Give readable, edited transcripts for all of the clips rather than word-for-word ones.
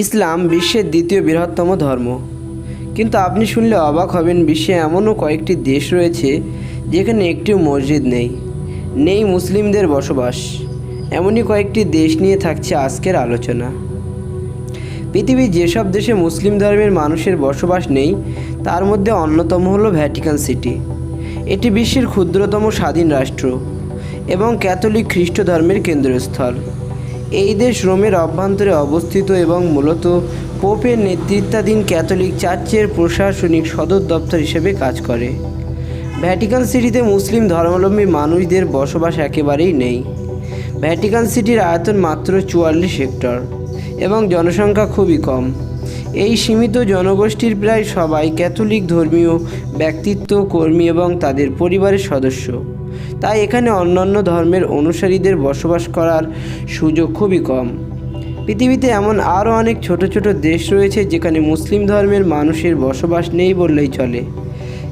ইসলাম বিশ্বের দ্বিতীয় বৃহত্তম ধর্ম, কিন্তু আপনি শুনলে অবাক হবেন, বিশ্বে এমনও কয়েকটি দেশ রয়েছে যেখানে একটিও মসজিদ নেই, নেই মুসলিমদের বসবাস। এমনই কয়েকটি দেশ নিয়ে থাকছে আজকের আলোচনা। পৃথিবীর যেসব দেশে মুসলিম ধর্মের মানুষের বসবাস নেই তার মধ্যে অন্যতম হলো ভ্যাটিকান সিটি। এটি বিশ্বের ক্ষুদ্রতম স্বাধীন রাষ্ট্র এবং ক্যাথলিক খ্রিস্ট ধর্মের কেন্দ্রস্থল। এই দেশ রোমের অভ্যন্তরে অবস্থিত এবং মূলত পোপের নেতৃত্বাধীন ক্যাথলিক চার্চের প্রশাসনিক সদর দপ্তর হিসেবে কাজ করে। ভ্যাটিকান সিটিতে মুসলিম ধর্মাবলম্বী মানুষদের বসবাস একেবারেই নেই। ভ্যাটিকান সিটির আয়তন মাত্র 44 হেক্টর এবং জনসংখ্যা খুবই কম। এই সীমিত জনগোষ্ঠীর প্রায় সবাই ক্যাথলিক ধর্মীয় ব্যক্তিত্ব, কর্মী এবং তাদের পরিবারের সদস্য। তাই এখানে অন্যান্য ধর্মের অনুসারীদের বসবাস করার সুযোগ খুবই কম। পৃথিবীতে এমন আরও অনেক ছোট ছোট দেশ রয়েছে যেখানে মুসলিম ধর্মের মানুষের বসবাস নেই বললেই চলে।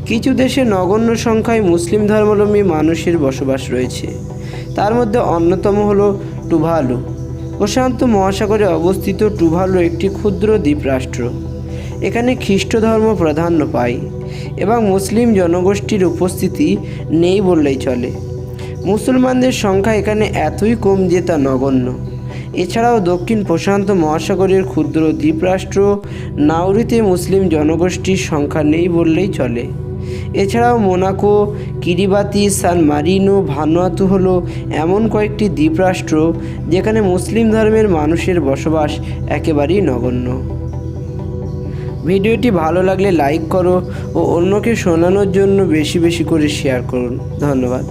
কিছু দেশে নগণ্য সংখ্যায় মুসলিম ধর্মাবলম্বী মানুষের বসবাস রয়েছে। তার মধ্যে অন্যতম হলো টুভালু। প্রশান্ত মহাসাগরে অবস্থিত টুভালু একটি ক্ষুদ্র দ্বীপরাষ্ট্র। এখানে খ্রিস্ট ধর্ম প্রাধান্য পায় এবং মুসলিম জনগোষ্ঠীর উপস্থিতি নেই বললেই চলে। মুসলমানদের সংখ্যা এখানে এতই কম যে তা নগণ্য। এছাড়াও দক্ষিণ প্রশান্ত মহাসাগরের ক্ষুদ্র দ্বীপরাষ্ট্র নাউরুতে মুসলিম জনগোষ্ঠীর সংখ্যা নেই বললেই চলে। এছাড়াও মোনাকো, কিরিবাতি, সান মারিনো, ভানুয়াতু হলো এমন কয়েকটি দ্বীপরাষ্ট্র যেখানে মুসলিম ধর্মের মানুষের বসবাস একেবারেই নগণ্য। ভিডিওটি ভালো লাগলে লাইক করো ও অন্যকে শোনানোর জন্য বেশি বেশি করে শেয়ার করুন। ধন্যবাদ।